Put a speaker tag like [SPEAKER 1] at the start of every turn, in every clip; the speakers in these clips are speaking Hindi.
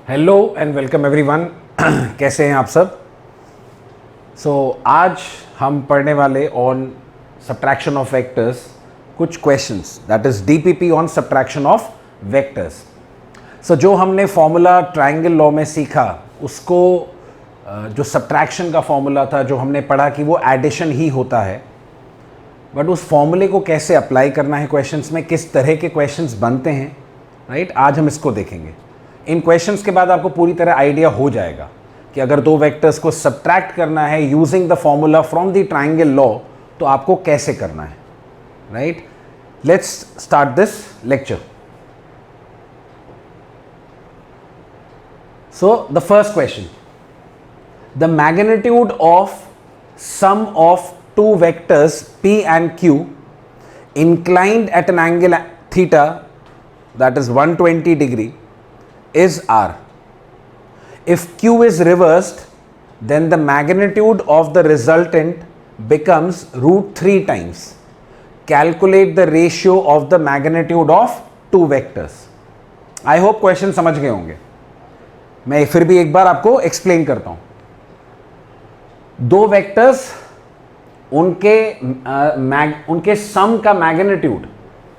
[SPEAKER 1] Hello and welcome everyone. कैसे हैं आप सब? आज हम पढ़ने वाले ऑन सब्ट्रैक्शन ऑफ वेक्टर्स कुछ questions, that is DPP on subtraction of vectors. जो हमने फॉर्मूला ट्रायंगल लॉ में सीखा उसको जो सब्ट्रैक्शन का फॉर्मूला था, जो हमने पढ़ा कि वो एडिशन ही होता है, बट उस फॉर्मूले को कैसे अप्लाई करना है क्वेश्चंस में, किस तरह के क्वेश्चंस बनते हैं, राइट? आज हम इसको देखेंगे। इन क्वेश्चंस के बाद आपको पूरी तरह आइडिया हो जाएगा कि अगर दो वेक्टर्स को सब्ट्रैक्ट करना है using the formula from the triangle law तो आपको कैसे करना है, right? Let's start this lecture. The first question, the magnitude of sum of two vectors p and q inclined at an angle theta, that is 120 degree, is r. If q is reversed, then the magnitude of the resultant becomes √3 times. Calculate the ratio of the magnitude of two vectors. I hope question समझ गए होंगे। मैं फिर भी एक बार आपको एक्सप्लेन करता हूं। दो वेक्टर्स, उनके सम का मैग्नीट्यूड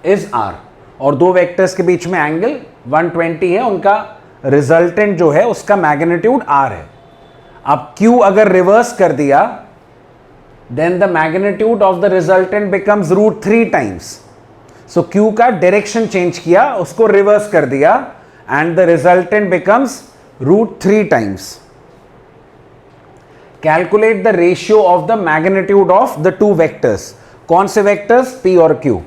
[SPEAKER 1] इज आर, और दो वेक्टर्स के बीच में एंगल 120 है, उनका रिजल्टेंट जो है उसका मैग्नीट्यूड आर है। अब Q अगर रिवर्स कर दिया, then the magnitude of the resultant becomes √3 times. So Q का डायरेक्शन चेंज किया, उसको रिवर्स कर दिया, and the resultant becomes √3 times. Calculate the ratio of the magnitude of the two vectors. कौन से vectors? P और Q.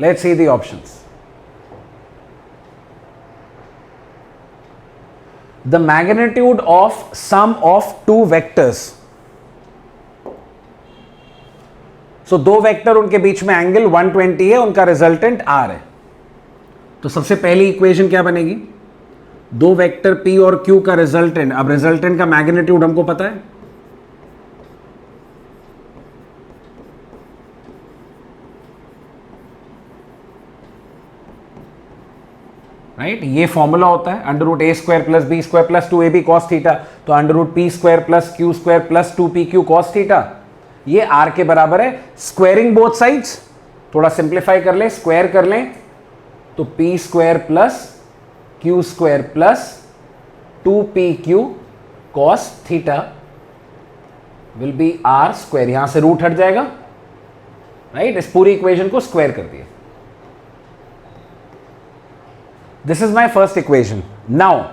[SPEAKER 1] Let's see the options. The magnitude of sum of two vectors. दो वेक्टर, उनके बीच में एंगल 120 है, उनका रिजल्टेंट R है। तो सबसे पहली इक्वेशन क्या बनेगी? दो वेक्टर P और Q का रिजल्टेंट। अब रिजल्टेंट का मैग्नीट्यूड हमको पता है, राइट? ये फॉर्मूला होता है √a² + b² + 2ab cos theta. तो √p² + q² + 2pq cos theta, ये r के बराबर है। स्क्वायरिंग बोथ साइड्स, थोड़ा सिंप्लीफाई कर लें, स्क्वायर कर लें, तो p² + q² + 2pq cos theta will be r²। यहां से रूट हट जाएगा, राइट? इस पूरी इक्वेशन को स्क्वायर कर दिया। This is my first equation. Now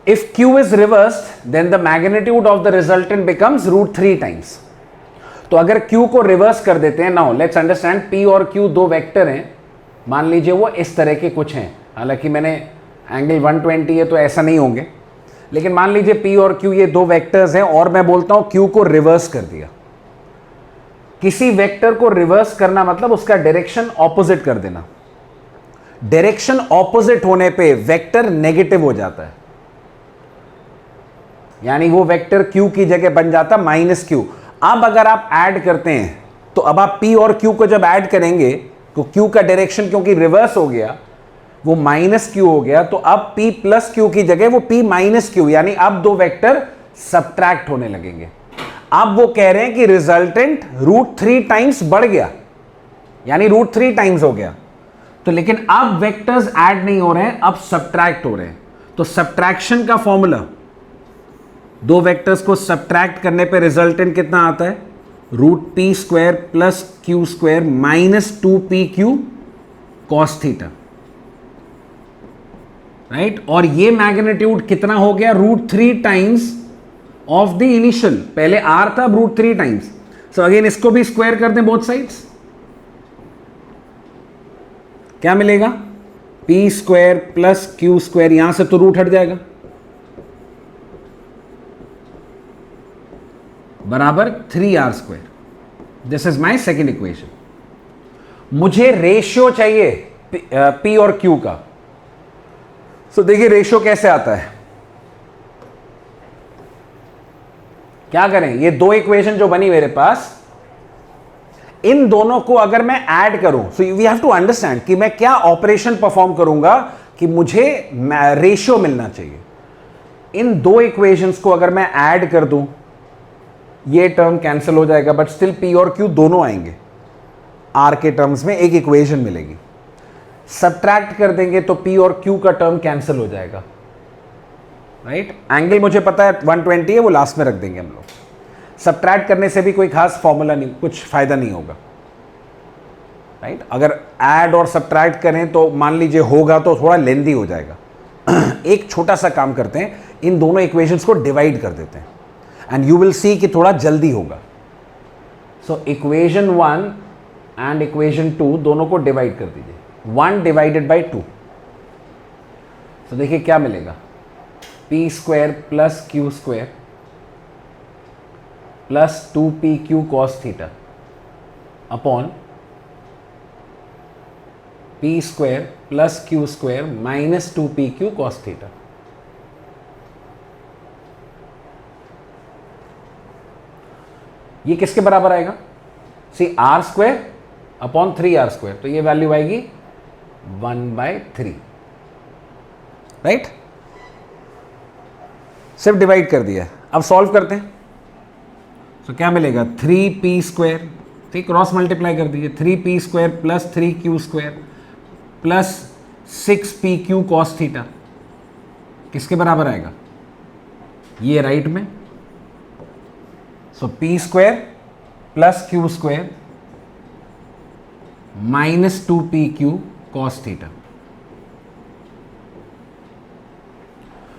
[SPEAKER 1] if q is reversed, then the magnitude of the resultant becomes √3 times. तो अगर q को रिवर्स कर देते हैं, नाउ लेट्स अंडरस्टैंड, p और q दो वेक्टर हैं, मान लीजिए वो इस तरह के कुछ हैं, हालांकि मैंने एंगल 120 है तो ऐसा नहीं होंगे, लेकिन मान लीजिए P और Q ये दो वेक्टर्स हैं, और मैं बोलता हूं Q को रिवर्स कर दिया। किसी वेक्टर को रिवर्स करना मतलब उसका डायरेक्शन ऑपोजिट कर देना। डायरेक्शन ऑपोजिट होने पे वेक्टर नेगेटिव हो जाता है, यानी वो वेक्टर Q की जगह बन जाता -Q। अब अगर आप ऐड करते हैं, तो अब आप P और Q को जब ऐड करेंगे तो Q का डायरेक्शन क्योंकि रिवर्स हो गया, वो -Q हो गया, तो अब P + Q की जगह वो P - Q, यानी अब दो वेक्टर सब्ट्रैक्ट होने लगेंगे। अब वो कह रहे हैं कि रिजल्टेंट √3 टाइम्स बढ़ गया, यानी √3 टाइम्स हो गया। तो लेकिन अब वेक्टर्स ऐड नहीं हो रहे हैं, अब सब्ट्रैक्ट हो रहे हैं। तो सब्ट्रैक्शन का फॉर्मूला, दो वेक्टर्स को सब्ट्रैक्ट करने पे रिजल्टेंट कितना आता है? √p² + q² - 2pq cos theta, right? और ये मैग्नीट्यूड कितना हो गया? √3 टाइम्स ऑफ द इनिशियल। पहले r था, अब √3 टाइम्स। सो अगेन इसको भी स्क्वायर कर दें बोथ साइड्स, क्या मिलेगा? p² + q², यहां से तो रूट हट जाएगा, बराबर 3r²। This is my second equation. मुझे रेशियो चाहिए P और Q का। देखिए रेशियो कैसे आता है, क्या करें? ये दो इक्वेशन जो बनी मेरे पास, इन दोनों को अगर मैं ऐड करूं, so we have to understand कि मैं क्या ऑपरेशन परफॉर्म करूंगा कि मुझे रेशियो मिलना चाहिए। इन दो इक्वेशंस को अगर मैं ऐड कर दूं, ये टर्म कैंसिल हो जाएगा, बट स्टिल पी और क्यू दोनों आएंगे, आर के टर्म्स में एक इक्वेशन मिलेगी। सब्ट्रैक्ट कर देंगे तो पी और क्यू का टर्म कैंसिल हो जाएगा, राइट। एंगल मुझे पता है 120 है, वो लास्ट में रख देंगे हम लोग। सब्ट्रैक्ट करने से भी कोई खास फॉर्मूला नहीं, कुछ फायदा नहीं होगा, राइट। अगर ऐड और सब्ट्रैक्ट करें तो मान लीजिए होगा तो थोड़ा लेंदी हो जाएगा। एक छोटा सा काम करते हैं, इन दोनों इक्वेशंस को डिवाइड कर देते हैं एंड यू विल सी कि थोड़ा जल्दी होगा। सो इक्वेशन 1 एंड इक्वेशन 2 दोनों को डिवाइड कर दीजिए। 1 डिवाइडेड बाई 2, तो देखिए क्या मिलेगा, P square plus Q square plus 2pq cos theta upon P square plus Q square minus 2pq cos theta. ये किसके बराबर आएगा, see R square upon 3r square, तो ये वैल्यू आएगी 1/3, राइट। सिर्फ डिवाइड कर दिया, अब सॉल्व करते हैं। तो क्या मिलेगा, 3p स्क्वायर, ठीक, क्रॉस मल्टीप्लाई कर दीजिए, 3p square plus 3q square plus 6pq cos theta किसके बराबर आएगा, ये राइट में। So p square plus q square minus 2pq cos theta.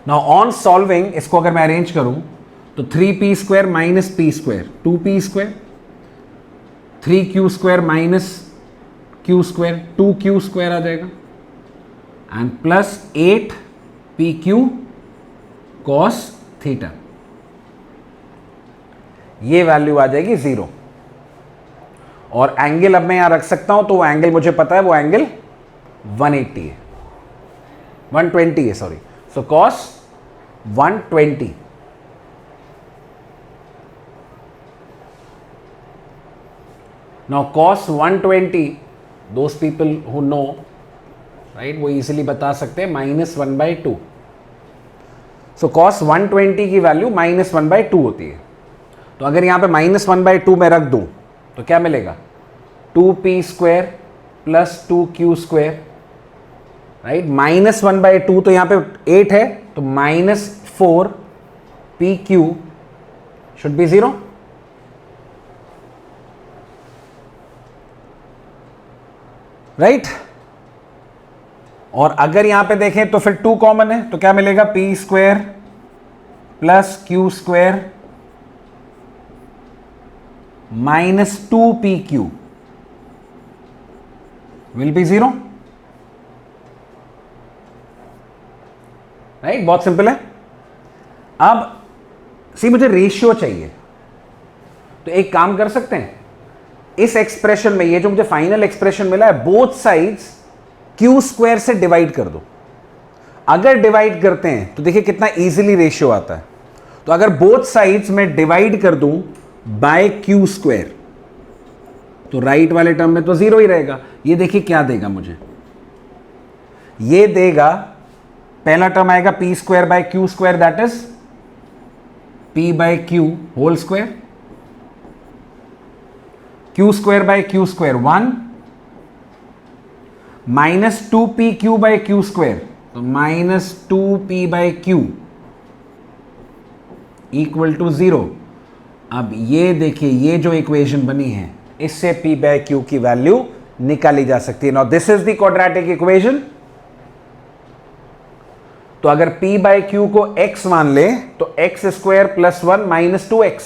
[SPEAKER 1] Now on solving इसको अगर मैं अरेंज करूं तो 3p square minus p square 2p square, 3q square minus q square 2q square आ जाएगा and plus 8pq cos theta, ये वैल्यू आ जाएगी 0। और एंगल अब मैं यहां रख सकता हूं, तो वो एंगल मुझे पता है, वो एंगल 180 है, 120 है, sorry. So cos 120, now cos 120, those people who know, right, वो इजीली बता सकते हैं -1/2। सो cos 120 की वैल्यू -1/2 होती है। तो अगर यहां पे -1/2 में रख दूं तो क्या मिलेगा, 2p square plus 2q square, right, -1/2, तो यहां पे 8 है, तो -4pq शुड बी 0, राइट। और अगर यहां पे देखें तो फिर 2 कॉमन है, तो क्या मिलेगा, p square plus q square minus 2pq will be 0, right. बहुत सिंपल है। अब सी मुझे रेशियो चाहिए, तो एक काम कर सकते हैं, इस एक्सप्रेशन में ये जो मुझे फाइनल एक्सप्रेशन मिला है, बोथ साइड्स क्यू स्क्वायर से डिवाइड कर दो। अगर डिवाइड करते हैं तो देखिए कितना इजीली रेशियो आता है। तो अगर बोथ साइड्स में डिवाइड कर दूं बाय क्यू स्क्वायर, तो राइट वाले टर्म में तो 0 ही रहेगा। ये देखिए क्या देगा मुझे, ये देगा, पहला टर्म आएगा P square by Q square, that is P by Q whole square, Q square by Q square 1 minus 2pq by Q square, तो -2p bye Q equal to 0। अब ये देखिए, ये जो इक्वेशन बनी है, इससे p बाय क्यू की वैल्यू निकाली जा सकती है। Now this is the quadratic equation. तो अगर p बाय क्यू को x मान ले तो x square plus 1 minus 2x,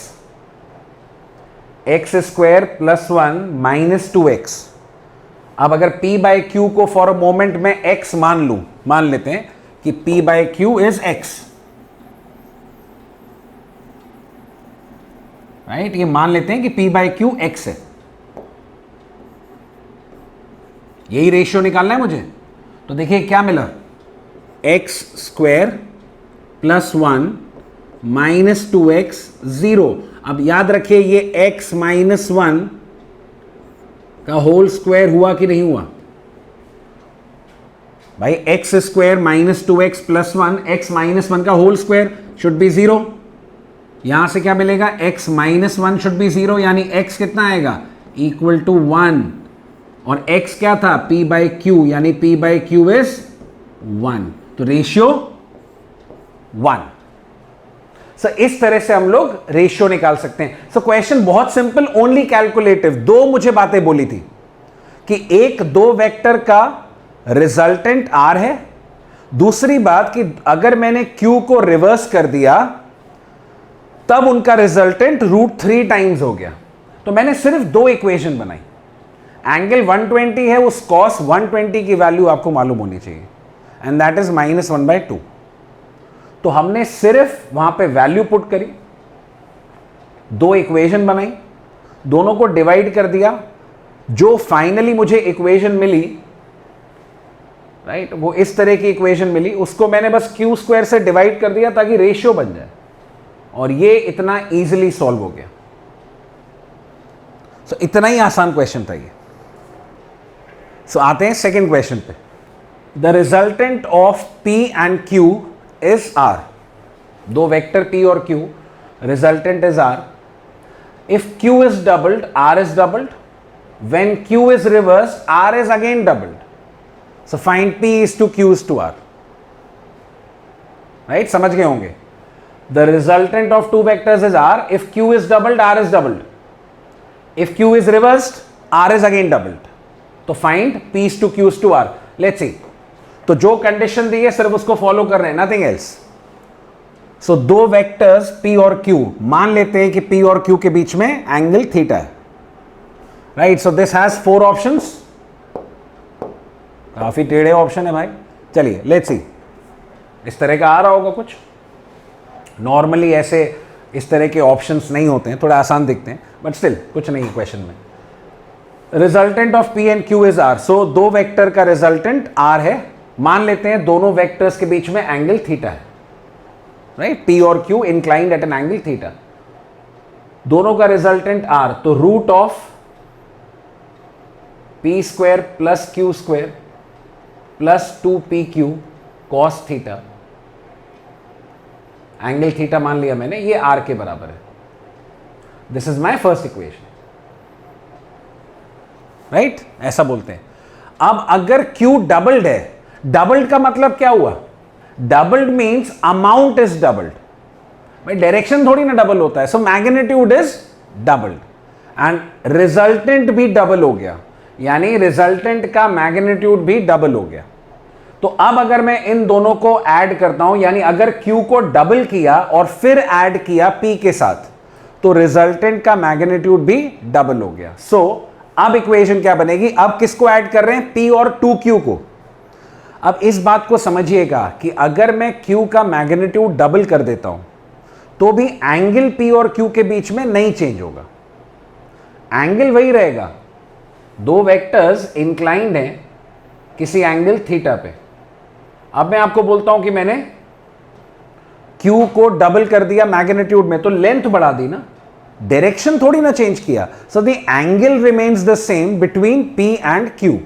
[SPEAKER 1] x square plus 1 minus 2x। अब अगर p बाय क्यू को फॉर अ मोमेंट में x मान लेते हैं कि p by Q is x, right, ये मान लेते हैं कि p बाय क्यू x है, यही रेशियो निकालना है मुझे। तो देखिए क्या मिला, x square plus 1 minus 2x 0। अब याद रखिए ये x माइनस 1 का होल स्क्वायर हुआ कि नहीं हुआ, भाई x square minus 2x plus 1, x minus 1 का होल स्क्वायर शुड बी 0। यहां से क्या मिलेगा, x माइनस 1 शुड बी 0, यानी x कितना आएगा, इक्वल टू 1, और x क्या था, p बाई क्यू, यानी p बाई क्यू इज 1, तो रेशियो 1। सो इस तरह से हम लोग रेशियो निकाल सकते हैं। सो क्वेश्चन बहुत सिंपल, ओनली कैलकुलेटिव। दो मुझे बातें बोली थी कि एक दो वेक्टर का रिजल्टेंट r है, दूसरी बात कि अगर मैंने q को रिवर्स कर दिया तब उनका रिजल्टेंट √3 टाइम्स हो गया। तो मैंने सिर्फ दो इक्वेशन बनाई। एंगल 120 है, उस cos 120 की वैल्यू आपको मालूम होनी चाहिए, एंड दैट इज -1/2। तो हमने सिर्फ वहां पे वैल्यू पुट करी, दो इक्वेशन बनाई, दोनों को डिवाइड कर दिया, जो फाइनली मुझे इक्वेशन मिली, राइट, वो इस तरह की इक्वेशन मिली, उसको मैंने बस क्यू स्क्वायर से डिवाइड कर दिया ताकि रेशियो बन जाए, और ये इतना इजीली सॉल्व हो गया। सो इतना ही आसान क्वेश्चन था ये। सो आते हैं सेकंड क्वेश्चन पे। The resultant of P and Q is R। दो वेक्टर P और Q, resultant is R। If Q is doubled, R is doubled. When Q is reverse, R is again doubled. So find P is to Q is to R। Right, समझ गए होंगे। The resultant of two vectors is R. If Q is doubled, R is doubled. If Q is reversed, R is again doubled. तो find P is to Q is to R. Let's see. तो जो कंडीशन दी है सिर्फ उसको फॉलो कर रहे हैं, nothing else. So दो वेक्टर्स P और Q, मान लेते हैं कि P और Q के बीच में एंगल थीटा है, right. So this has 4 options. काफी टेढ़े ऑप्शन है भाई। चलिए लेट्स सी, इस तरह का आ रहा होगा कुछ। नॉर्मली ऐसे इस तरह के ऑप्शंस नहीं होते हैं, थोड़े आसान दिखते हैं, बट स्टिल कुछ नहीं है क्वेश्चन में। Resultant of P and Q is R। सो दो वेक्टर का रिजल्टेंट R है, मान लेते हैं दोनों वेक्टर्स के बीच में एंगल थीटा है, राइट। P और Q inclined at an angle theta, दोनों का रिजल्टेंट R, तो root of P square plus Q square plus 2PQ cos theta, angle theta मान लिया मैंने, ये R के बराबर है। This is my first equation, right, ऐसा बोलते हैं। अब अगर Q डबल्ड है, डबल्ड का मतलब क्या हुआ, doubled means amount is doubled, भाई डायरेक्शन थोड़ी ना डबल होता है। So magnitude is doubled and resultant भी डबल हो गया, यानी रिजल्टेंट का मैग्नीट्यूड भी डबल हो गया। तो अब अगर मैं इन दोनों को ऐड करता हूं, यानी अगर Q को डबल किया और फिर ऐड किया P के साथ, तो रिजल्टेंट का मैग्नीट्यूड भी डबल हो गया। सो अब इक्वेशन क्या बनेगी, अब किसको ऐड कर रहे हैं, P और 2Q को। अब इस बात को समझिएगा कि अगर मैं Q का मैग्नीट्यूड डबल कर देता हूं तो भी एंगल P और Q के बीच में नहीं चेंज होगा, एंगल वही रहेगा। दो वेक्टर्स इंक्लाइंड हैं किसी एंगल थीटा पे। अब मैं आपको बोलता हूं कि मैंने Q को डबल कर दिया मैग्नीट्यूड में, तो लेंथ बढ़ा दी ना, डायरेक्शन थोड़ी ना चेंज किया। So the angle remains the same between P and Q।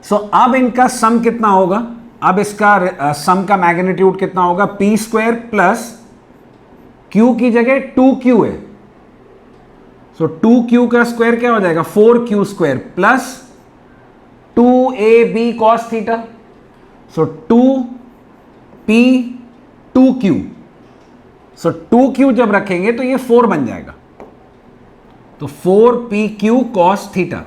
[SPEAKER 1] सो अब इनका सम कितना होगा, अब इसका सम का मैग्नीट्यूड कितना होगा, P स्क्वायर प्लस Q की जगह 2Q है, सो 2Q का स्क्वायर क्या हो जाएगा, 4Q square plus 2AB cos theta. So 2P 2Q, so 2Q जब रखेंगे तो ये 4 बन जाएगा, तो 4PQ cos थीटा।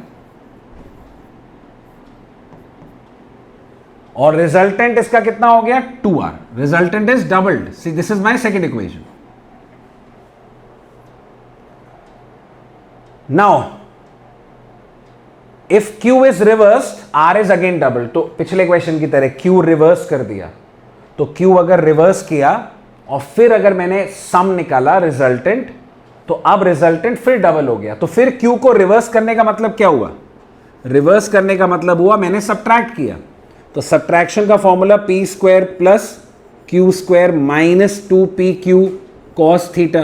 [SPEAKER 1] और रिजल्टेंट इसका कितना हो गया, 2R। Resultant is doubled. See this is my second equation. Now if Q is reversed, R is again double. तो पिछले क्वेश्चन की तरह Q रिवर्स कर दिया, तो Q अगर रिवर्स किया और फिर अगर मैंने सम निकाला रिजल्टेंट, तो अब रिजल्टेंट फिर डबल हो गया। तो फिर Q को रिवर्स करने का मतलब क्या हुआ, रिवर्स करने का मतलब हुआ मैंने सब्ट्रैक्ट किया। तो सब्ट्रैक्शन का formula P square plus Q square minus 2PQ cos theta.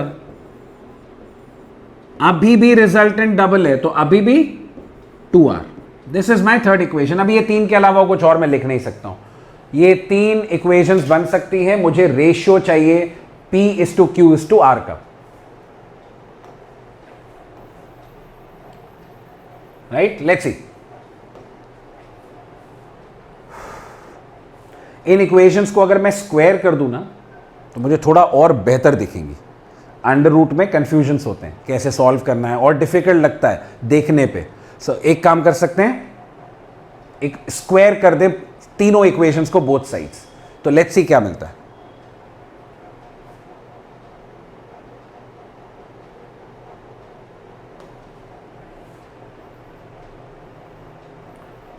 [SPEAKER 1] अभी भी रिजल्टेंट डबल है, तो अभी भी 2R। This is my third equation. अब ये तीन के अलावा कुछ और मैं लिख नहीं सकता हूं। ये तीन इक्वेशंस बन सकती हैं, मुझे रेशियो चाहिए P/Q/R का, right. Let's see, in equations को अगर मैं स्क्वायर कर दूं ना तो मुझे थोड़ा और बेहतर दिखेंगी। अंडर रूट में कंफ्यूजन्स होते हैं, कैसे सॉल्व करना है, और डिफिकल्ट लगता है देखने पे। एक काम कर सकते हैं, एक स्क्वायर कर दे तीनों इक्वेशंस को बोथ साइड्स, तो लेट्स सी क्या मिलता है।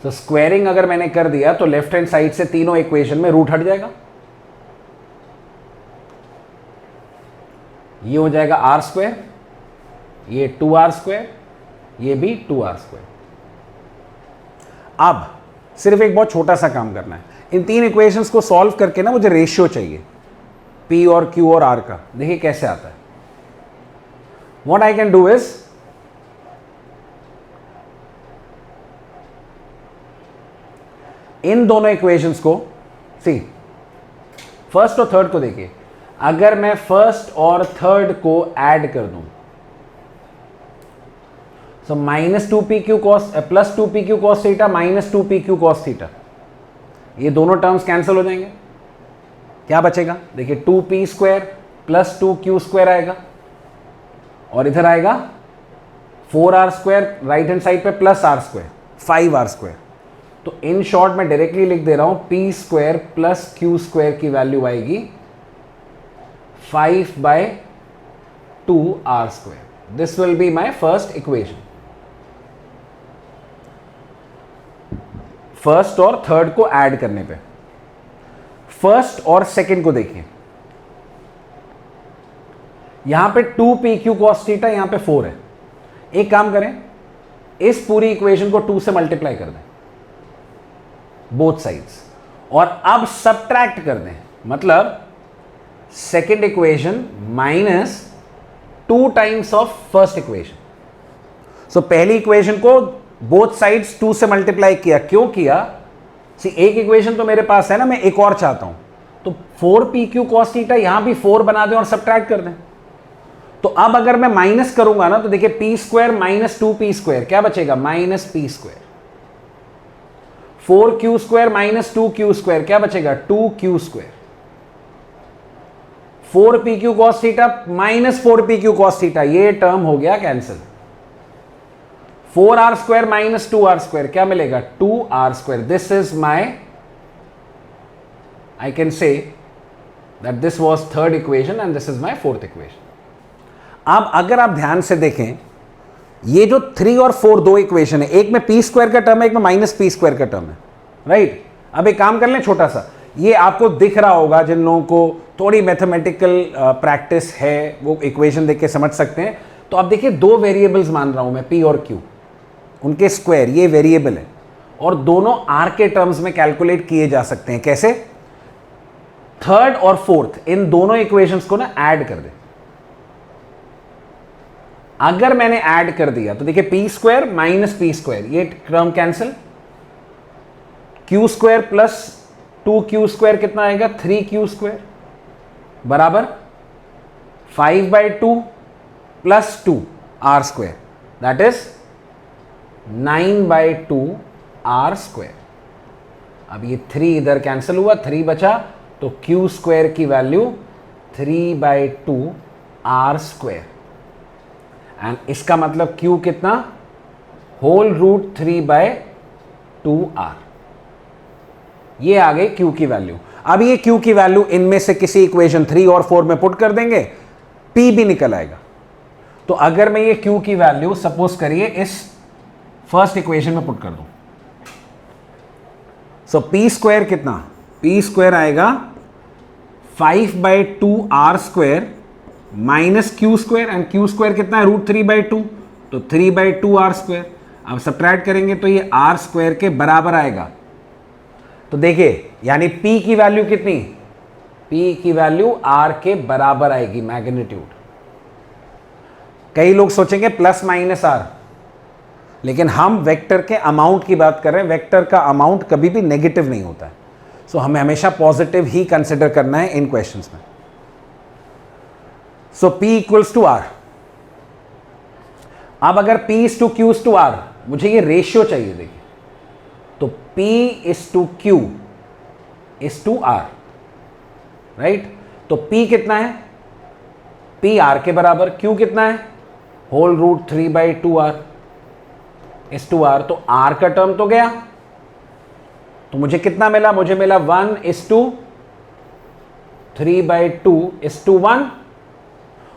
[SPEAKER 1] तो स्क्वायरिंग अगर मैंने कर दिया तो लेफ्ट हैंड साइड से तीनों इक्वेशन में रूट हट जाएगा। ये हो जाएगा R², ये 2R², ये भी 2R²। अब सिर्फ एक बहुत छोटा सा काम करना है, इन तीन इक्वेशंस को सॉल्व करके ना मुझे रेशियो चाहिए P और Q और R का। देखिए कैसे आता है। What I can do is, इन दोनों इक्वेशंस को सी, फर्स्ट और थर्ड को देखिए, अगर मैं फर्स्ट और थर्ड को ऐड कर दूं सो -2PQ cos plus 2PQ cos theta minus 2PQ cos theta, ये दोनों टर्म्स कैंसिल हो जाएंगे। क्या बचेगा, देखिए 2P² प्लस 2Q² आएगा, और इधर आएगा 4R² राइट हैंड साइड पे प्लस R², 5R²। तो इन शॉर्ट मैं डायरेक्टली लिख दे रहा हूं P² प्लस Q² की वैल्यू आएगी 5/2R²। This will be my first equation. First और थर्ड को ऐड करने पे, फर्स्ट और सेकंड को देखिए, यहां पे 2PQ cos थीटा, यहां पे 4 है। एक काम करें, इस पूरी इक्वेशन को 2 से मल्टीप्लाई कर दें बोथ साइड्स, और अब सब्ट्रैक्ट कर दें, मतलब second equation minus 2 times of first equation. So पहली इक्वेशन को बोथ साइड्स 2 से मल्टीप्लाई किया। क्यों किया, सी एक इक्वेशन तो मेरे पास है ना, मैं एक और चाहता हूं, तो 4PQ cos थीटा यहां भी 4 बना दें और सब्ट्रैक्ट कर दें। तो अब अगर मैं माइनस करूंगा ना तो देखिए P² माइनस 2P², क्या बचेगा, minus P²। 4Q² minus 2Q², क्या बचेगा, 2Q²। 4PQ cos theta minus 4PQ cos theta, ये टर्म हो गया कैंसिल। 4R² माइनस 2R², क्या मिलेगा, 2R²। This is my, I can say that this was third equation and this is my fourth equation. अब अगर आप ध्यान से देखें, ये जो 3 और 4 दो इक्वेशन है, एक में P² का टर्म है, एक में माइनस P² का टर्म है, राइट। अब एक काम कर लें छोटा सा, ये आपको दिख रहा होगा, जिन लोगों को थोड़ी मैथमेटिकल प्रैक्टिस है वो इक्वेशन देख के समझ सकते हैं। तो आप देखिए, दो वेरिएबल्स मान रहा हूं मैं, P और Q, उनके स्क्वायर, ये वेरिएबल है, और दोनों R के टर्म्स में कैलकुलेट किए जा सकते हैं। कैसे, थर्ड और फोर्थ इन दोनों इक्वेशंस को ना ऐड कर दे। अगर मैंने ऐड कर दिया तो देखिए P² माइनस P², ये term cancel. Q² plus 2Q² कितना आएगा, 3Q² बराबर 5/2 plus 2R², that is 9/2R²। अब ये 3 इधर कैंसिल हुआ, 3 बचा, तो Q² की वैल्यू 3/2R², एंड इसका मतलब Q कितना, होल रूट 3/2R। ये आ गई Q की वैल्यू। अब ये Q की वैल्यू इनमें से किसी इक्वेशन 3 और 4 में पुट कर देंगे, P भी निकल आएगा। तो अगर मैं ये Q की वैल्यू सपोज करिए इस फर्स्ट इक्वेशन में पुट कर दूं, सो P² कितना, P² आएगा 5/2R² minus Q² and Q² कितना है, रूट 3/2, तो 3/2R²। अब सब्ट्रैक्ट करेंगे तो ये R² के बराबर आएगा। तो देखिए, यानी P की वैल्यू कितनी, P की वैल्यू R के बराबर आएगी, मैग्नीट्यूड। कई लोग सोचेंगे प्लस माइनस R, लेकिन हम वेक्टर के अमाउंट की बात कर रहे हैं। वेक्टर का अमाउंट कभी भी नेगेटिव नहीं होता है, सो हमें हमेशा पॉजिटिव ही कंसिडर करना है इन क्वेश्चंस में। So P equals to R। अब अगर P is to Q is to R, मुझे ये रेशियो चाहिए, देखिए, तो P is to Q is to R, right. तो P कितना है, P R के बराबर, Q कितना है, whole root 3/2R is to R। तो R का टर्म तो गया, तो मुझे कितना मिला, मुझे मिला 1 इज टू 3/2 इज टू 1।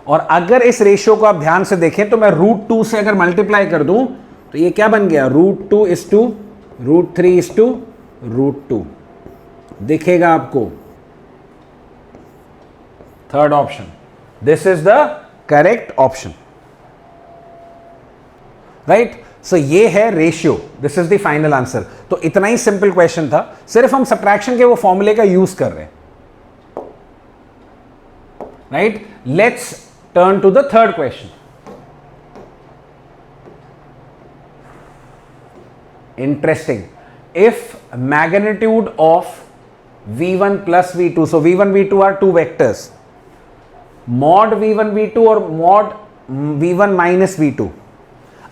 [SPEAKER 1] और अगर इस रेशियो को आप ध्यान से देखें तो मैं √2 से अगर मल्टीप्लाई कर दूं तो ये क्या बन गया, √2 इज टू √3 इज टू √2 दिखेगा आपको। Third option, this is the correct option, right. So ये है ratio, this is the final answer. तो इतना ही सिंपल क्वेश्चन था, सिर्फ हम सब्ट्रैक्शन के वो फॉर्मूले का यूज कर रहे हैं, right. Let's turn to the third question. Interesting, if magnitude of v1 plus v2, so v1 v2 are two vectors, mod v1 v2 और mod v1 minus v2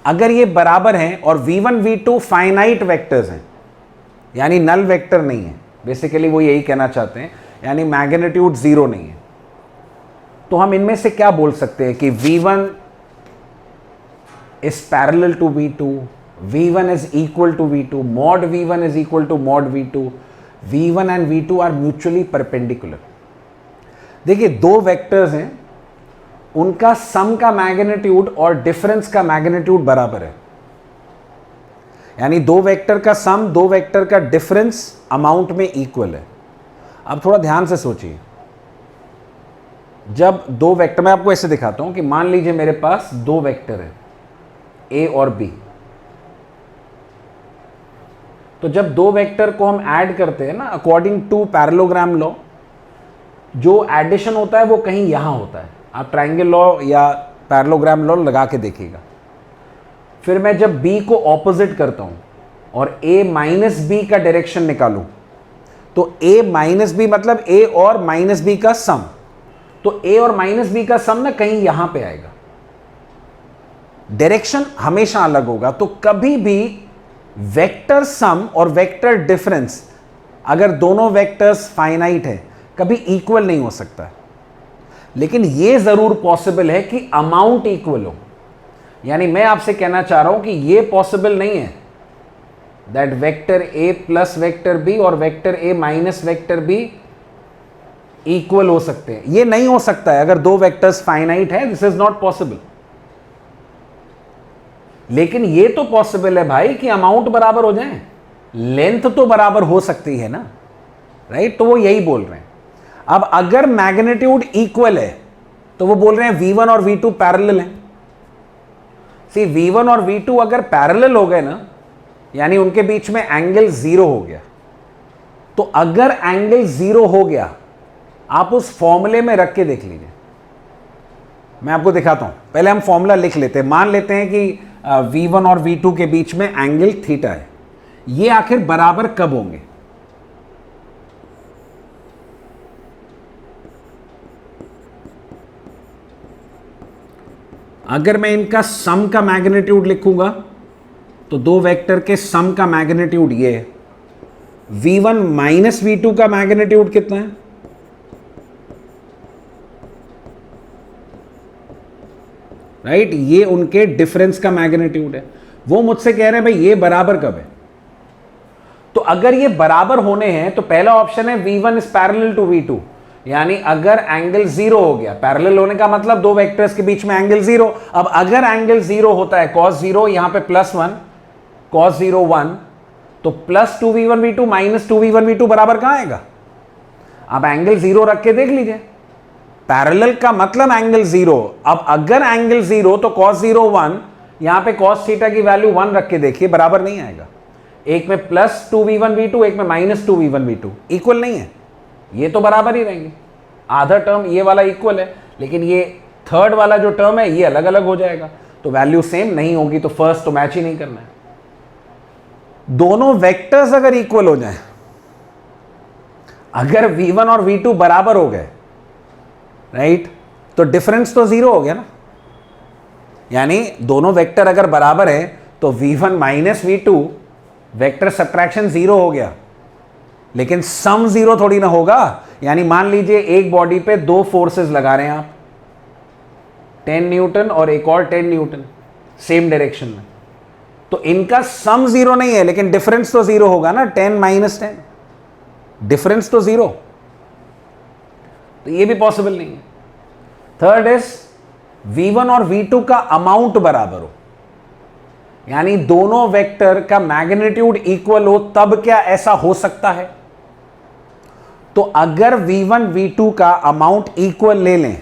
[SPEAKER 1] अगर ये बराबर हैं और v1 v2 फाइनाइट वेक्टर्स हैं, यानी नल वेक्टर नहीं है, बेसिकली वो यही कहना चाहते हैं, यानी मैग्नीट्यूड जीरो नहीं है, तो हम इनमें से क्या बोल सकते हैं कि v1 is parallel to v2, v1 is equal to v2, mod v1 is equal to mod v2, v1 and v2 are mutually perpendicular। देखिए, दो वेक्टर्स हैं, उनका सम का मैग्नीट्यूड और डिफरेंस का मैग्नीट्यूड बराबर है, यानी दो वेक्टर का सम, दो वेक्टर का डिफरेंस अमाउंट में इक्वल है। अब थोड़ा ध्यान से सोचिए, जब दो वेक्टर, मैं आपको ऐसे दिखाता हूं कि मान लीजिए मेरे पास दो वेक्टर है ए और बी, तो जब दो वेक्टर को हम ऐड करते हैं ना, अकॉर्डिंग टू पैरेललोग्राम लॉ, जो एडिशन होता है वो कहीं यहां होता है। आप ट्रायंगल लॉ या पैरेललोग्राम लॉ लगा के देखिएगा। फिर मैं जब b को ऑपोजिट करता हूं और a माइनस बी का डायरेक्शन निकालूं, तो a माइनस बी मतलब a और माइनस बी का सम, तो a और माइनस बी का सम ना कहीं यहां पे आएगा, डायरेक्शन हमेशा अलग होगा। तो कभी भी वेक्टर सम और वेक्टर डिफरेंस, अगर दोनों वेक्टर्स फाइनाइट है, कभी इक्वल नहीं हो सकता। लेकिन यह जरूर पॉसिबल है कि अमाउंट इक्वल हो, यानी मैं आपसे कहना चाह रहा हूं कि यह पॉसिबल नहीं है that vector a plus vector b और vector a minus vector b equal हो सकते हैं। यह नहीं हो सकता है अगर दो वेक्टर्स फाइनाइट है, दिस इज नॉट पॉसिबल। लेकिन यह तो पॉसिबल है भाई कि अमाउंट बराबर हो जाए, लेंथ तो बराबर हो सकती है ना, राइट। तो वो यही बोल रहे हैं। अब अगर मैग्नीट्यूड इक्वल है तो वो बोल रहे हैं v1 और v2 पैरेलल हैं। सी, v1 और v2 अगर पैरेलल हो गए ना, यानी उनके बीच में एंगल जीरो हो गया, तो अगर एंगल जीरो हो गया, आप उस फॉर्मूले में रख के देख लीजिए। मैं आपको दिखाता हूं, पहले हम फॉर्मूला लिख लेते हैं। मान लेते हैं कि v1 और v2 के बीच में एंगल थीटा है, ये आखिर बराबर कब होंगे? अगर मैं इनका सम का मैग्नीट्यूड लिखूंगा तो दो वेक्टर के सम का मैग्नीट्यूड ये है। v1 माइनस v2 का मैग्नीट्यूड कितना है? राइट, ये उनके डिफरेंस का मैग्नीट्यूड है। वो मुझसे कह रहे हैं भाई ये बराबर कब है? तो अगर ये बराबर होने हैं तो पहला ऑप्शन है v1 is parallel to v2, यानी अगर एंगल जीरो हो गया, पैरेलल होने का मतलब दो वेक्टर्स के बीच में एंगल जीरो। अब अगर एंगल जीरो होता है, cos जीरो, यहां पे +1, cos 0 1, तो plus 2v1 v2 minus 2v1 v2 बराबर कहां आएगा? आप एंगल जीरो रख के देख लीजिए, पैरेलल का मतलब एंगल जीरो। अब अगर एंगल जीरो तो cos 0 1, यहां पे cos थीटा की वैल्यू 1 रख के देखिए, बराबर नहीं आएगा। एक में प्लस 2v1 v2, एक में माइनस 2v1 v2, इक्वल नहीं है। ये तो बराबर ही रहेंगे, आधा टर्म ये वाला इक्वल है, लेकिन ये थर्ड वाला जो टर्म है ये अलग अलग हो जाएगा। तो वैल्यू सेम नहीं होगी, तो फर्स्ट तो मैच ही नहीं करना है। दोनों वेक्टर्स अगर इक्वल हो जाएं, अगर v1 और v2 बराबर हो गए, राइट, तो डिफरेंस तो जीरो हो गया ना। यानी दोनों वेक्टर अगर बराबर है तो v1 minus v2 vector subtraction zero हो गया, लेकिन सम जीरो थोड़ी ना होगा। यानी मान लीजिए एक बॉडी पे दो फोर्सेस लगा रहे हैं आप, 10 न्यूटन और एक और 10 न्यूटन सेम डायरेक्शन में, तो इनका सम जीरो नहीं है, लेकिन डिफरेंस तो जीरो होगा ना, 10 माइनस 10, डिफरेंस तो जीरो, तो ये भी पॉसिबल नहीं है। थर्ड इज v1 और v2 का अमाउंट बराबर हो, यानी दोनों वेक्टर का मैग्नीट्यूड इक्वल हो, तब क्या ऐसा हो सकता है? तो अगर v1 v2 का अमाउंट इक्वल ले लें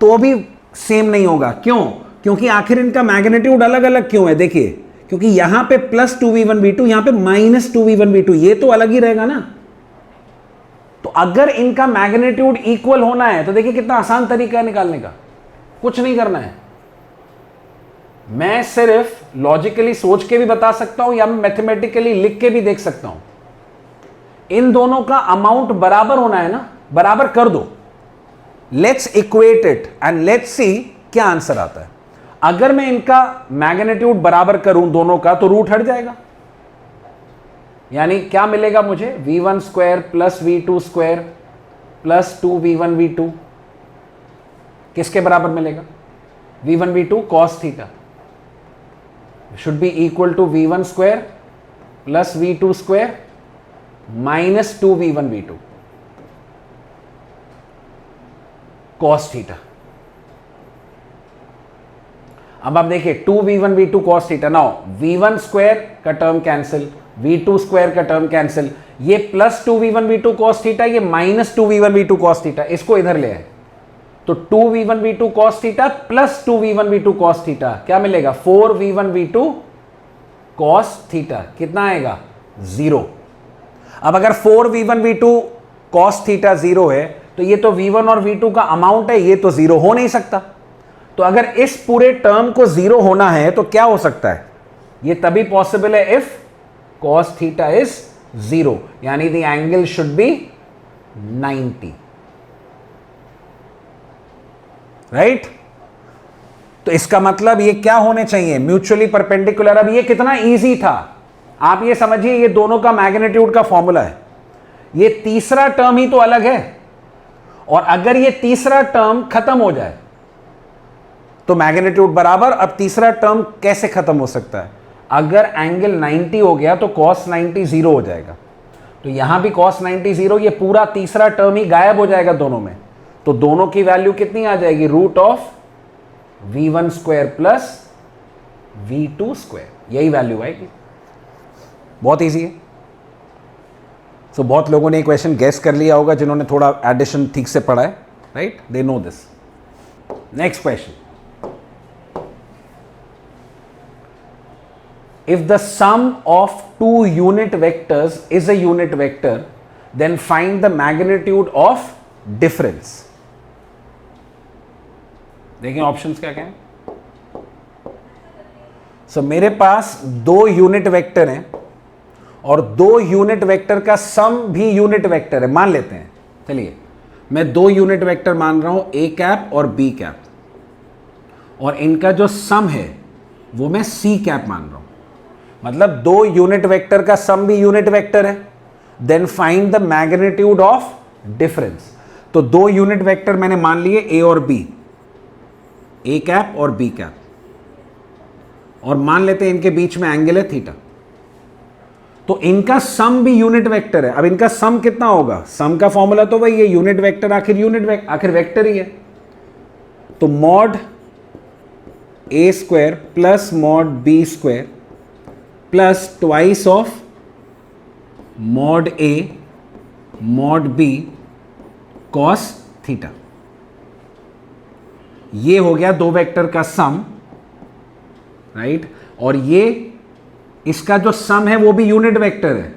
[SPEAKER 1] तो भी सेम नहीं होगा। क्यों? क्योंकि आखिर इनका मैग्नीट्यूड अलग अलग क्यों है? देखिए, क्योंकि यहां पे प्लस 2v1 v2, यहां पे माइनस 2v1 v2, ये तो अलग ही रहेगा ना। तो अगर इनका मैग्नीट्यूड इक्वल होना है तो देखिए कितना आसान तरीका है निकालने का, कुछ नहीं करना है। मैं सिर्फ लॉजिकली सोच के भी बता सकता हूं या मैथमेटिकली लिख के भी देख सकता हूं। इन दोनों का अमाउंट बराबर होना है ना, बराबर कर दो, let's equate it and let's see क्या आंसर आता है। अगर मैं इनका मैग्नीट्यूड बराबर करूं दोनों का, तो रूट हट जाएगा, यानी क्या मिलेगा मुझे? v1 square plus v2 square plus 2v1 v2 किसके बराबर मिलेगा? v1 v2 cos theta should be equal to v1 square plus v2 square minus 2v1 v2 cos theta. अब आप देखिए 2v1 v2 cos theta, now v1 square का टर्म कैंसिल, v2 स्क्वायर का टर्म कैंसिल, ये plus 2v1 v2 cos theta, ये minus 2v1 v2 cos theta, इसको इधर ले आए तो 2v1 v2 cos theta plus 2v1 v2 cos theta क्या मिलेगा? 4v1 v2 cos theta. कितना आएगा? 0। अब अगर 4v1 v2 cos थीटा 0 है तो ये तो v1 और v2 का अमाउंट है, ये तो 0 हो नहीं सकता। तो अगर इस पूरे टर्म को 0 होना है तो क्या हो सकता है? ये तभी पॉसिबल है इफ cos थीटा इज 0, यानी the angle should be 90, right? तो इसका मतलब ये क्या होने चाहिए? Mutually perpendicular. अब ये कितना इजी था, आप ये समझिए, ये दोनों का मैग्नीट्यूड का फॉर्मूला है, ये तीसरा टर्म ही तो अलग है, और अगर ये तीसरा टर्म खत्म हो जाए तो मैग्नीट्यूड बराबर। अब तीसरा टर्म कैसे खत्म हो सकता है? अगर एंगल 90 हो गया तो cos 90 0 हो जाएगा, तो यहां भी cos 90 0, ये पूरा तीसरा टर्म ही गायब हो जाएगा दोनों में। तो दोनों की वैल्यू कितनी आ जाएगी? Root of v1 square plus v2 square, यही वैल्यू आएगी। बहुत इजी है। सो बहुत लोगों ने क्वेश्चन गेस कर लिया होगा जिन्होंने थोड़ा एडिशन ठीक से पढ़ा है, right? They know this. Next question, if the sum of two unit vectors is a unit vector, then find the magnitude of difference. देखिए ऑप्शंस क्या क्या हैं। सो मेरे पास दो यूनिट वेक्टर हैं और दो यूनिट वेक्टर का सम भी यूनिट वेक्टर है, मान लेते हैं। चलिए मैं दो यूनिट वेक्टर मान रहा हूं, a कैप और b कैप, और इनका जो सम है वो मैं c कैप मान रहा हूं। मतलब दो यूनिट वेक्टर का सम भी यूनिट वेक्टर है। Then find the magnitude of difference. तो दो यूनिट वेक्टर मैंने मान लिए a और b, a कैप और b कैप, और मान लेते हैं इनके बीच में एंगल है थीटा। तो इनका सम भी यूनिट वेक्टर है। अब इनका सम कितना होगा? सम का फॉर्मूला तो वही है, यूनिट वेक्टर आखिर वेक्टर ही है। तो mod a square plus mod b square plus twice of mod a mod b cos theta. ये हो गया दो वेक्टर का सम, राइट? और ये इसका जो सम है वो भी यूनिट वेक्टर है।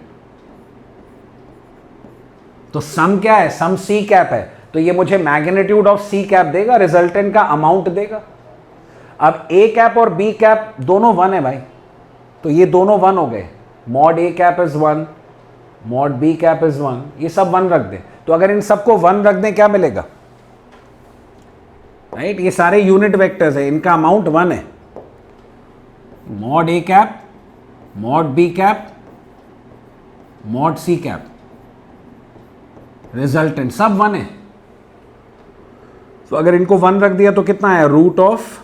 [SPEAKER 1] तो सम क्या है? सम c कैप है, तो ये मुझे मैग्नीट्यूड ऑफ c कैप देगा, रिजल्टेंट का अमाउंट देगा। अब ए कैप और बी कैप दोनों 1 है भाई, तो ये दोनों 1 हो गए। Mod A cap is 1, mod B cap is 1, ये सब 1 रख दें। तो अगर इन सबको 1 रख दें क्या मिलेगा? राइट, ये सारे यूनिट वेक्टर्स है, इनका अमाउंट 1 है। Mod A cap, mod B cap, mod C cap, resultant सब 1 है। तो अगर इनको 1 रख दिया तो कितना है? Root of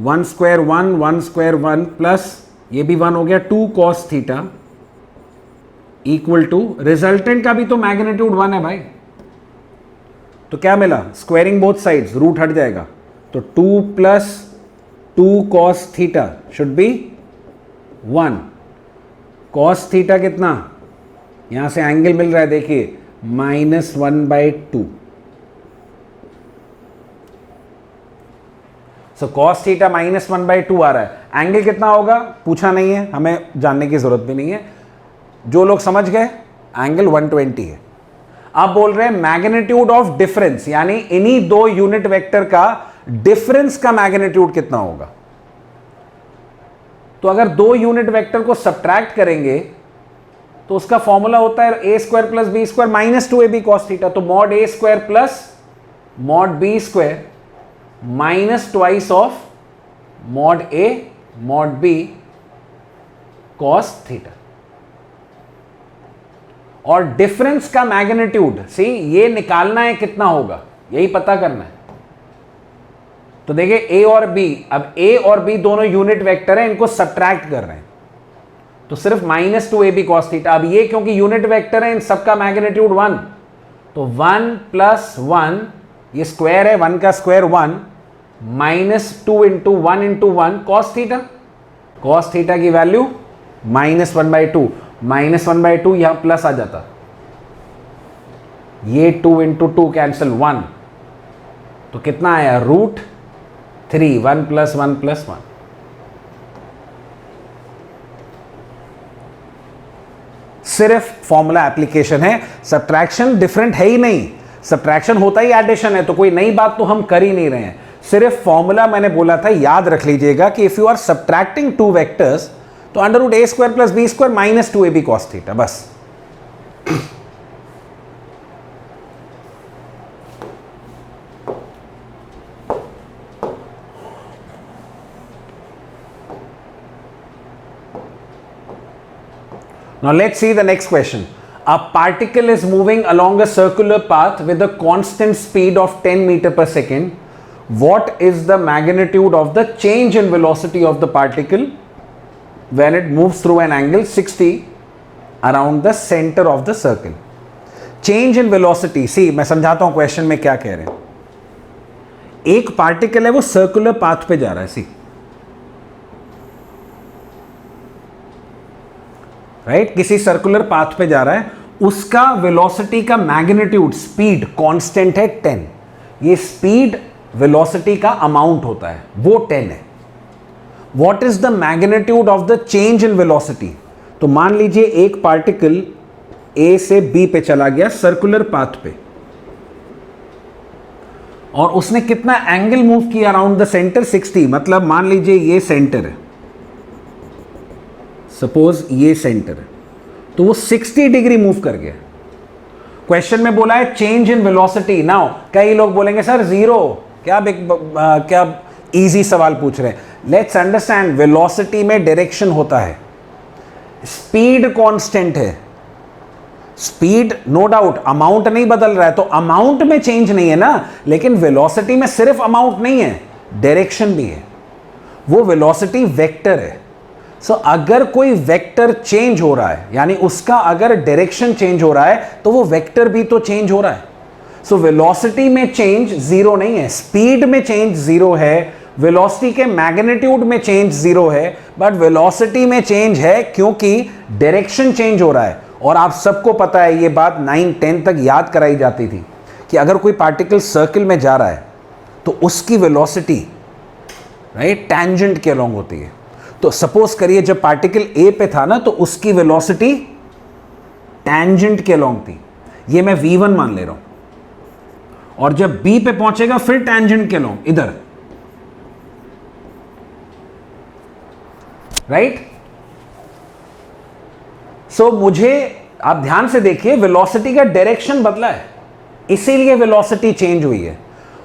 [SPEAKER 1] 1 square 1, 1 square 1 plus ये भी 1 हो गया 2 cos theta equal to resultant का भी तो मैग्नीट्यूड 1 है भाई। तो क्या मिला? स्क्वायरिंग बोथ साइड्स, रूट हट जाएगा, तो 2 plus 2 cos theta should B 1। cos theta कितना? यहां से एंगल मिल रहा है देखिए -1/2। सो cos थीटा -1/2 आ रहा है। एंगल कितना होगा पूछा नहीं है, हमें जानने की जरूरत भी नहीं है। जो लोग समझ गए एंगल 120 है। आप बोल रहे हैं मैग्नीट्यूड ऑफ डिफरेंस, यानी इन्हीं दो यूनिट वेक्टर का डिफरेंस का मैग्नीट्यूड कितना होगा। तो अगर दो यूनिट वेक्टर को सब्ट्रैक्ट करेंगे तो उसका फॉर्मूला होता है A square plus B square -2ab cos theta. तो mod A square plus mod B square minus twice of mod A mod B cos theta. और डिफरेंस का मैग्नीट्यूड सी ये निकालना है कितना होगा, यही पता करना है। तो देखिए ए और बी, अब ए और बी दोनों यूनिट वेक्टर हैं, इनको सब्ट्रैक्ट कर रहे हैं तो सिर्फ -2ab cos थीटा। अब ये क्योंकि यूनिट वेक्टर है, इन सबका मैग्नीट्यूड 1, तो 1 + 1 ये स्क्वायर है, 1 का square 1 -2 × 1 × 1 cos theta. cos theta की वैल्यू -1/2, -1/2 यहां प्लस आ जाता, ये 2 × 2 कैंसिल 1, तो कितना आया? √3, 1 + 1 + 1। सिर्फ फॉर्मूला एप्लीकेशन है, सब्ट्रैक्शन डिफरेंट है ही नहीं। सब्ट्रैक्शन होता ही एडिशन है, तो कोई नई बात तो हम कर ही नहीं रहे हैं। सिर्फ फॉर्मूला मैंने बोला था, याद रख लीजिएगा कि if you are subtracting two vectors तो √a² + b² -2ab cos theta, बस। Now let's see the next question. A particle is moving along a circular path with a constant speed of 10 meter per second. What is the magnitude of the change in velocity of the particle when it moves through an angle 60 around the center of the circle? Change in velocity, see मैं समझाता हूं क्वेश्चन में क्या कह रहे हैं। एक पार्टिकल है वो सर्कुलर पाथ पे जा रहा है, सी राइट, किसी सर्कुलर पाथ पे जा रहा है, उसका वेलोसिटी का मैग्नीट्यूड स्पीड कांस्टेंट है 10। ये स्पीड वेलोसिटी का अमाउंट होता है, वो 10 है। What is the magnitude of the change in velocity? तो मान लीजिए एक पार्टिकल ए से बी पे चला गया सर्कुलर पाथ पे, और उसने कितना एंगल मूव किया अराउंड द सेंटर? 60। मतलब मान लीजिए ये सेंटर है, सपोज ये सेंटर है, तो वो 60 डिग्री मूव कर गया। क्वेश्चन में बोला है चेंज इन वेलोसिटी। नाउ कई लोग बोलेंगे सर जीरो, क्या इजी सवाल पूछ रहे हैं। लेट्स अंडरस्टैंड, वेलोसिटी में डायरेक्शन होता है, स्पीड कांस्टेंट है। स्पीड नो डाउट, अमाउंट नहीं बदल रहा है, तो अमाउंट में चेंज नहीं है ना, लेकिन वेलोसिटी में सिर्फ अमाउंट नहीं है, डायरेक्शन भी है। वो वेलोसिटी वेक्टर है। सो अगर कोई वेक्टर चेंज हो रहा है, यानी उसका अगर डायरेक्शन चेंज हो रहा है, तो वो वेक्टर भी तो चेंज हो रहा है। सो वेलोसिटी में चेंज जीरो नहीं है, स्पीड में चेंज जीरो है, वेलोसिटी के मैग्नीट्यूड में चेंज जीरो है, बट वेलोसिटी में चेंज है क्योंकि डायरेक्शन चेंज हो रहा है। और आप सबको पता है, ये बात 9-10 तक याद कराई जाती थी कि अगर कोई पार्टिकल सर्कल में जा रहा है तो उसकी वेलोसिटी राइट टैंजेंट के अलोंग होती है। तो सपोज करिए जब पार्टिकल ए पे था ना, तो उसकी वेलोसिटी टैंजेंट के अलोंग थी, ये मैं v1 मान ले रहा हूं। और जब बी पे पहुंचेगा फिर टैंजेंट के अलोंग इधर, राइट? सो मुझे आप ध्यान से देखिए, वेलोसिटी का डायरेक्शन बदला है, इसीलिए वेलोसिटी चेंज हुई है।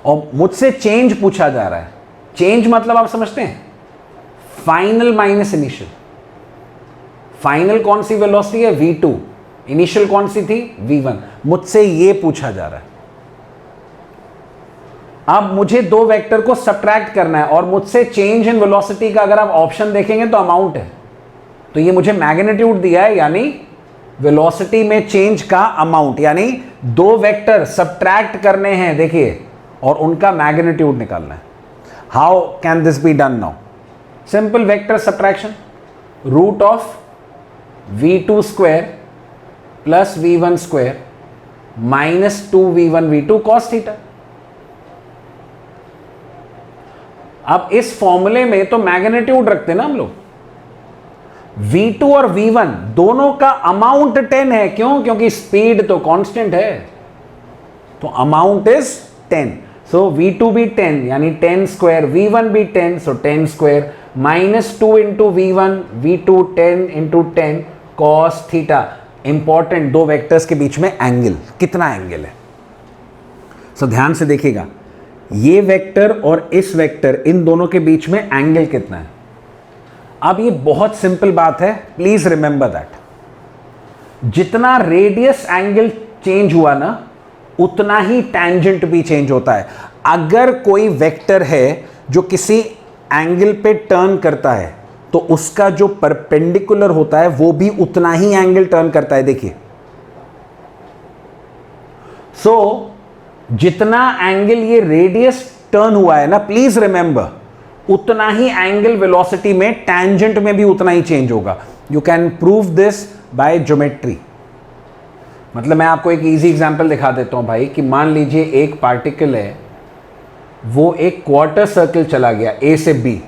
[SPEAKER 1] और मुझसे चेंज पूछा जा रहा है। चेंज मतलब आप समझते हैं, फाइनल माइनस इनिशियल। फाइनल कौन सी वेलोसिटी है? v2। इनिशियल कौन सी थी? v1। मुझसे ये पूछा जा रहा है। अब मुझे दो वेक्टर को सब्ट्रैक्ट करना है और मुझसे चेंज इन वेलोसिटी का अगर आप ऑप्शन देखेंगे तो अमाउंट है। तो ये मुझे मैग्नीट्यूड दिया है, यानी वेलोसिटी में चेंज का अमाउंट, यानी दो वेक्टर सब्ट्रैक्ट करने हैं, देखिए, और उनका मैग्नीट्यूड निकालना है। How can this be done now? Simple vector subtraction, root of v2 square plus v1 square minus 2v1 v2 cos theta. अब इस फॉर्मूले में तो मैग्नीट्यूड रखते ना हम लोग। v2 और v1 दोनों का अमाउंट 10 है। क्यों? क्योंकि स्पीड तो कांस्टेंट है, तो अमाउंट इज 10। सो v2 भी 10 यानी 10 स्क्वायर, v1 भी 10 सो 10 square minus 2 into v1 v2 10 into 10 cos theta. Important, दो वेक्टर्स के बीच में एंगल, कितना एंगल है? सो ध्यान से देखिएगा, ये वेक्टर और इस वेक्टर, इन दोनों के बीच में एंगल कितना है? अब ये बहुत सिंपल बात है, प्लीज रिमेंबर दैट। जितना रेडियस एंगल चेंज हुआ ना, उतना ही टैंजेंट भी चेंज होता है। अगर कोई वेक्टर है जो किसी एंगल पे टर्न करता है, तो उसका जो परपेंडिकुलर होता है वो भी उतना ही एंगल टर्न करता है। देखिए, सो जितना एंगल ये रेडियस टर्न हुआ है ना, प्लीज रिमेंबर, उतना ही एंगल वेलोसिटी में, टैंजेंट में भी उतना ही चेंज होगा। You can prove this by geometry. मतलब मैं आपको एक इजी एग्जांपल दिखा देता हूं भाई, कि मान लीजिए एक पार्टिकल है, वो एक क्वार्टर सर्कल चला गया ए से बी,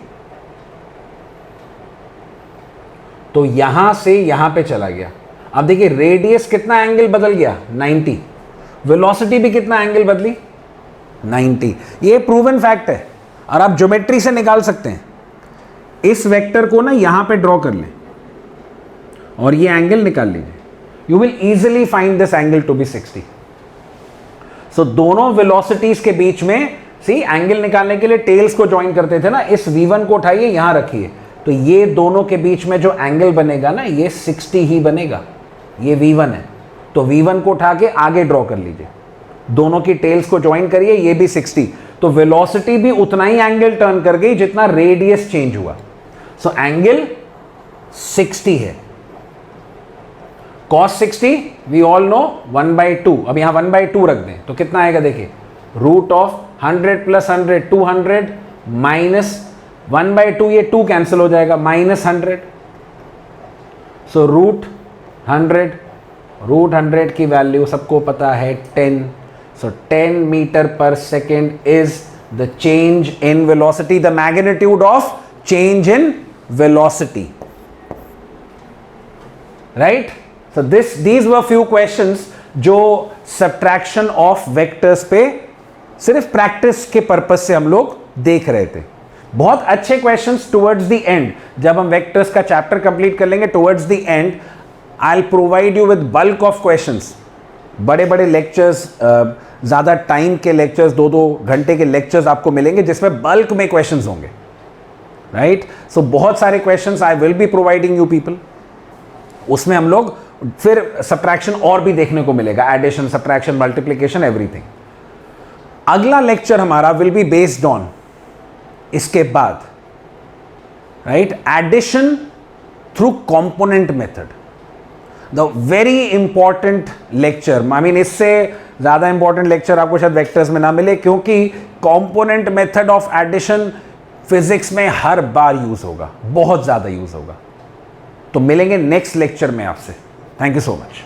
[SPEAKER 1] तो यहां से यहां पे चला गया। अब देखिए रेडियस कितना एंगल बदल गया? 90। वेलोसिटी भी कितना एंगल बदली? 90। ये प्रूवन फैक्ट है और आप ज्योमेट्री से निकाल सकते हैं। इस वेक्टर को ना यहां पे ड्रॉ कर लें और ये एंगल निकाल लीजिए। You will easily find this angle to be 60। So दोनों वेलोसिटीज के बीच में, सी, एंगल निकालने के लिए टेल्स को ज्वाइन करते थे ना, इस v1 को उठाइए, यहां रखिए, तो ये दोनों के बीच में जो एंगल बनेगा ना, ये 60 ही बनेगा। ये v1 है, तो v1 को उठा के आगे ड्रॉ कर लीजिए, दोनों की टेल्स को ज्वाइन करिए, ये भी 60। तो वेलोसिटी भी उतना ही एंगल टर्न कर गई जितना रेडियस चेंज हुआ। सो एंगल 60 है। cos 60 we all know 1/2। अब यहां 1/2 रख दें तो कितना आएगा? देखिए, रूट ऑफ 100 प्लस 100 200 माइनस 1/2, ये 2 कैंसिल हो जाएगा, माइनस 100। सो रूट 100 की वैल्यू सबको पता है 10। सो 10 मीटर पर second is the change in velocity, the magnitude of change in velocity, right? So these were few questions जो सब्ट्रैक्शन ऑफ वेक्टर्स पे सिर्फ प्रैक्टिस के पर्पस से हम लोग देख रहे थे। बहुत अच्छे क्वेश्चंस टुवर्ड्स द एंड, जब हम वेक्टर्स का चैप्टर कंप्लीट कर लेंगे towards the end, I will provide you with bulk of questions. बड़े बड़े लेक्चर्स, ज़्यादा टाइम के लेक्चर्स, 2-2 घंटे के लेक्चर्स आपको मिलेंगे जिसमें बल्क में क्वेश्चंस होंगे, राइट? सो बहुत सारे questions I will be providing you people. उसमें हम लोग फिर सब्ट्रैक्शन और भी देखने को मिलेगा, एडिशन, सब्ट्रैक्शन, मल्टीप्लिकेशन, एवरीथिंग। अगला लेक्चर हमारा विल बी बेस्ड ऑन, इसके बाद, right, addition through component method, the very important lecture. I mean, इससे ज्यादा इंपॉर्टेंट लेक्चर आपको शायद वेक्टर्स में ना मिले, क्योंकि component method of addition physics में हर बार यूज होगा, बहुत ज्यादा यूज होगा। तो मिलेंगे नेक्स्ट लेक्चर में आपसे। Thank you so much.